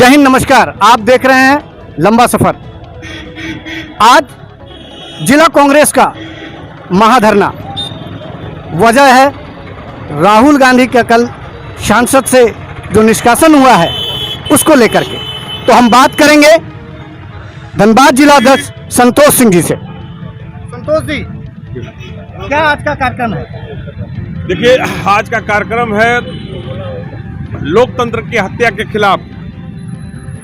जय हिंद, नमस्कार। आप देख रहे हैं लंबा सफर। आज जिला कांग्रेस का महाधरना वजह है राहुल गांधी का कल सांसद से जो निष्कासन हुआ है उसको लेकर के। तो हम बात करेंगे धनबाद जिला अध्यक्ष संतोष सिंह जी से। संतोष जी, क्या आज का कार्यक्रम है? देखिए, आज का कार्यक्रम है लोकतंत्र की हत्या के खिलाफ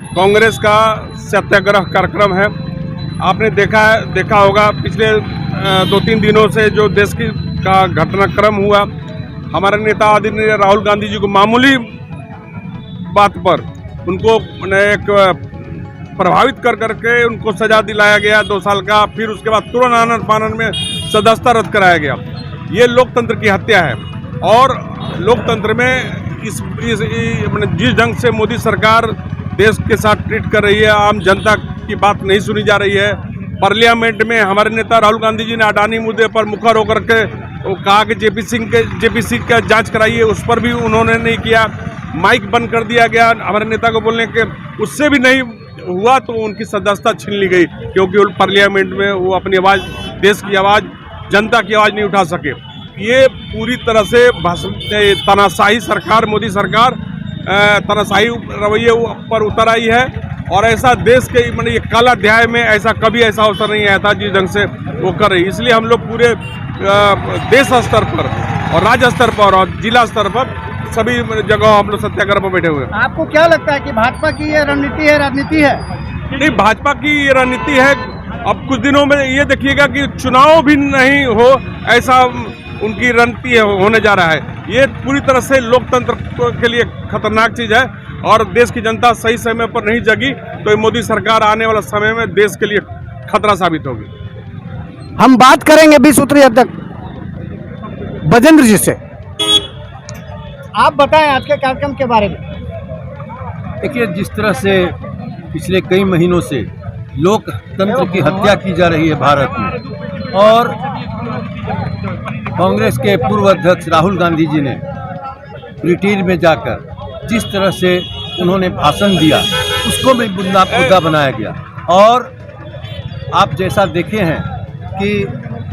कांग्रेस का सत्याग्रह कार्यक्रम है। आपने देखा होगा पिछले 2-3 दिनों से जो देश का घटनाक्रम हुआ, हमारे नेता आदरणीय राहुल गांधी जी को मामूली बात पर उनको एक प्रभावित कर करके उनको सजा दिलाया गया 2 साल का, फिर उसके बाद तुरंत आनन फानन में सदस्यता रद्द कराया गया। ये लोकतंत्र की हत्या है। और लोकतंत्र में जिस ढंग से मोदी सरकार देश के साथ ट्रीट कर रही है, आम जनता की बात नहीं सुनी जा रही है। पार्लियामेंट में हमारे नेता राहुल गांधी जी ने अडानी मुद्दे पर मुखर होकर के कहा कि जेपीसी का जांच कराइए, उस पर भी उन्होंने नहीं किया। माइक बंद कर दिया गया हमारे नेता को बोलने के, उससे भी नहीं हुआ तो उनकी सदस्यता छीन ली गई, क्योंकि वो पार्लियामेंट में वो अपनी आवाज़, देश की आवाज़, जनता की आवाज़ नहीं उठा सके। ये पूरी तरह से तानाशाही सरकार, मोदी सरकार तानाशाही रवैये पर उतर आई है। और ऐसा देश के ये काला अध्याय में कभी ऐसा अवसर नहीं आया था जिस ढंग से वो कर रही। इसलिए हम लोग पूरे देश स्तर पर और राज्य स्तर पर और जिला स्तर पर सभी जगह हम लोग सत्याग्रह पर बैठे हुए हैं। आपको क्या लगता है कि भाजपा की ये रणनीति है, राजनीति है? नहीं, भाजपा की ये रणनीति है। अब कुछ दिनों में ये देखिएगा कि चुनाव भी नहीं हो, ऐसा उनकी रणनीति होने जा रहा है। ये पूरी तरह से लोकतंत्र के लिए खतरनाक चीज़ है। और देश की जनता सही समय पर नहीं जगी तो मोदी सरकार आने वाला समय में देश के लिए खतरा साबित होगी। हम बात करेंगे 20 सूत्री अध्यक्ष बजेंद्र जी से। आप बताएं आज के कार्यक्रम के बारे में। देखिए, जिस तरह से पिछले कई महीनों से लोकतंत्र की हत्या की जा रही है भारत में, और कांग्रेस के पूर्व अध्यक्ष राहुल गांधी जी ने ब्रिटेन में जाकर जिस तरह से उन्होंने भाषण दिया, उसको भी मुद्दा बनाया गया। और आप जैसा देखे हैं कि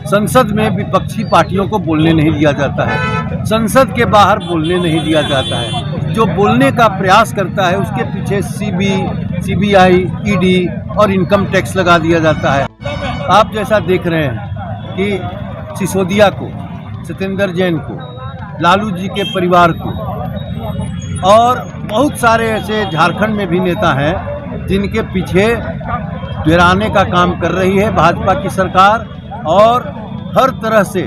संसद में विपक्षी पार्टियों को बोलने नहीं दिया जाता है, संसद के बाहर बोलने नहीं दिया जाता है। जो बोलने का प्रयास करता है उसके पीछे सीबीआई, ईडी और इनकम टैक्स लगा दिया जाता है। आप जैसा देख रहे हैं कि सिसोदिया को, सत्येंद्र जैन को, लालू जी के परिवार को, और बहुत सारे ऐसे झारखंड में भी नेता हैं जिनके पीछे गिराने का काम कर रही है भाजपा की सरकार, और हर तरह से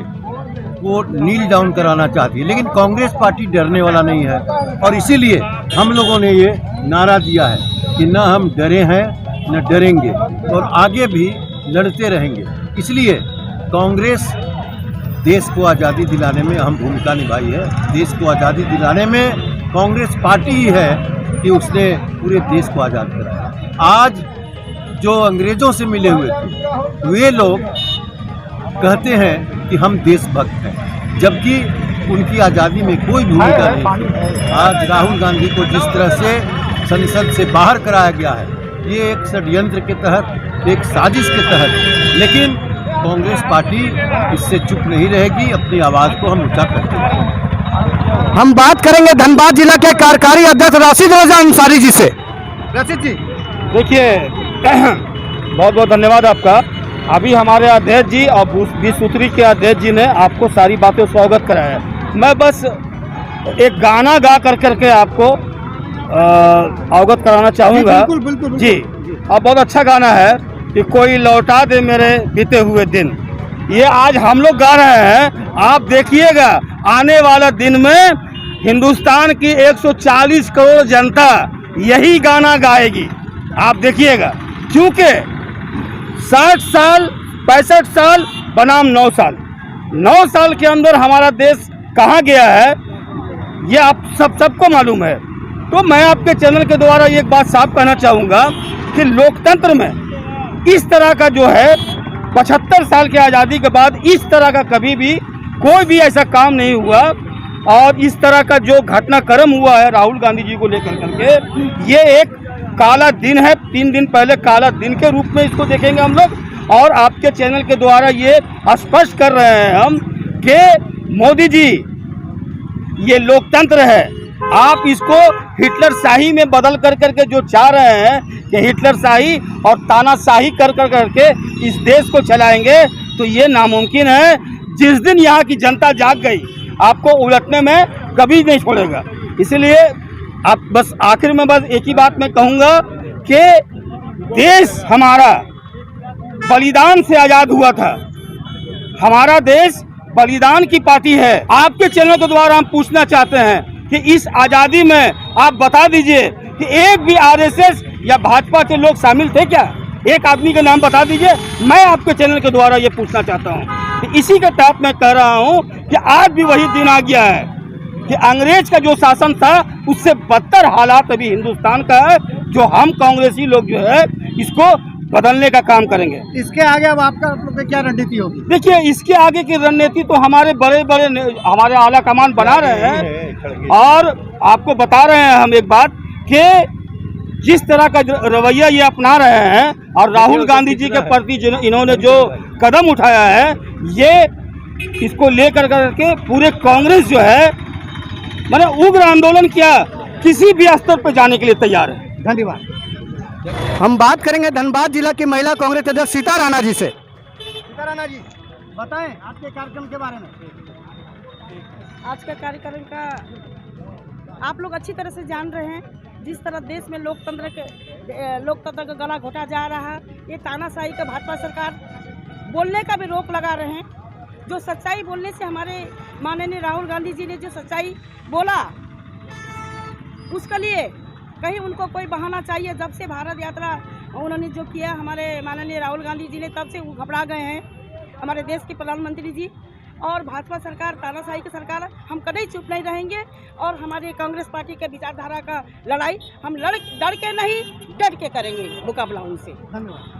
वो नील डाउन कराना चाहती है। लेकिन कांग्रेस पार्टी डरने वाला नहीं है, और इसीलिए हम लोगों ने ये नारा दिया है कि न हम डरे हैं न डरेंगे, और आगे भी लड़ते रहेंगे। इसलिए कांग्रेस देश को आज़ादी दिलाने में अहम भूमिका निभाई है। देश को आज़ादी दिलाने में कांग्रेस पार्टी ही है कि उसने पूरे देश को आज़ाद कराया। आज जो अंग्रेज़ों से मिले हुए थे वे लोग कहते हैं कि हम देशभक्त हैं, जबकि उनकी आज़ादी में कोई भूमिका नहीं। आज राहुल गांधी को जिस तरह से संसद से बाहर कराया गया है, ये एक षड्यंत्र के तहत, एक साजिश के तहत। लेकिन कांग्रेस पार्टी इससे चुप नहीं रहेगी, अपनी आवाज़ को हम ऊंचा करते रहेंगे। हम बात करेंगे धनबाद जिला के कार्यकारी अध्यक्ष राशिद रजा अंसारी जी से। राशिद जी, देखिए, बहुत बहुत धन्यवाद आपका। अभी हमारे अध्यक्ष जी और 20 सूत्री के अध्यक्ष जी ने आपको सारी बातें से अवगत कराया है। मैं बस एक गाना गा करके आपको अवगत कराना चाहूँगा। बिल्कुल जी, और बहुत अच्छा गाना है कि कोई लौटा दे मेरे बीते हुए दिन। ये आज हम लोग गा रहे हैं। आप देखिएगा आने वाला दिन में हिंदुस्तान की 140 करोड़ जनता यही गाना गाएगी। आप देखिएगा, क्योंकि 60 साल, 65 साल बनाम 9 साल, 9 साल के अंदर हमारा देश कहाँ गया है ये आप सबको मालूम है। तो मैं आपके चैनल के द्वारा एक बात साफ कहना चाहूँगा कि लोकतंत्र में इस तरह का जो है 75 साल की आज़ादी के बाद इस तरह का कभी भी कोई भी ऐसा काम नहीं हुआ। और इस तरह का जो घटनाक्रम हुआ है राहुल गांधी जी को लेकर करके, ये एक काला दिन है। 3 दिन पहले काला दिन के रूप में इसको देखेंगे हम लोग, और आपके चैनल के द्वारा ये स्पष्ट कर रहे हैं हम कि मोदी जी ये लोकतंत्र है, आप इसको हिटलर शाही में बदल कर करके जो चाह रहे हैं कि हिटलर शाही और तानाशाही कर करके इस देश को चलाएंगे, तो ये नामुमकिन है। जिस दिन यहाँ की जनता जाग गई, आपको उलटने में कभी नहीं छोड़ेगा। इसलिए आप बस आखिर में बस एक ही बात मैं कहूँगा कि देश हमारा बलिदान से आज़ाद हुआ था, हमारा देश बलिदान की पार्टी है। आपके चैनल के द्वारा हम पूछना चाहते हैं कि इस आज़ादी में आप बता दीजिए कि एक भी आरएसएस या भाजपा के लोग शामिल थे क्या? एक आदमी का नाम बता दीजिए। मैं आपके चैनल के द्वारा ये पूछना चाहता हूँ कि इसी के तहत मैं कह रहा हूँ कि आज भी वही दिन आ गया है कि अंग्रेज का जो शासन था उससे बदतर हालात अभी हिंदुस्तान का है, जो हम कांग्रेसी लोग जो है इसको बदलने का काम करेंगे। इसके आगे अब आपका आप लोग की क्या रणनीति होगी? देखिए, इसके आगे की रणनीति तो हमारे बड़े बड़े हमारे आला कमान बना रहे हैं, और आपको बता रहे हैं हम एक बात कि जिस तरह का रवैया ये अपना रहे हैं और राहुल गांधी जी के प्रति इन्होंने जो कदम उठाया है, ये इसको लेकर करके पूरे कांग्रेस जो है मैंने उग्र आंदोलन किया, किसी भी स्तर पर जाने के लिए तैयार है। धन्यवाद। हम बात करेंगे धनबाद जिला की महिला कांग्रेस अध्यक्ष सीता राणा जी से। सीता राणा जी, बताएं आपके कार्यक्रम के बारे में। आज का कार्यक्रम का आप लोग अच्छी तरह से जान रहे हैं, जिस तरह देश में लोकतंत्र का गला घोटा जा रहा है। ये तानाशाही का भाजपा सरकार बोलने का भी रोक लगा रहे हैं। जो सच्चाई बोलने से हमारे माननीय राहुल गांधी जी ने जो सच्चाई बोला, उसके लिए कहीं उनको कोई बहाना चाहिए। जब से भारत यात्रा उन्होंने जो किया हमारे माननीय राहुल गांधी जी ने, तब से वो घबरा गए हैं हमारे देश के प्रधानमंत्री जी। और भाजपा सरकार, तानाशाही की सरकार, हम कभी चुप नहीं रहेंगे। और हमारे कांग्रेस पार्टी के विचारधारा का लड़ाई हम डर के नहीं, डट के करेंगे मुकाबला उनसे। धन्यवाद।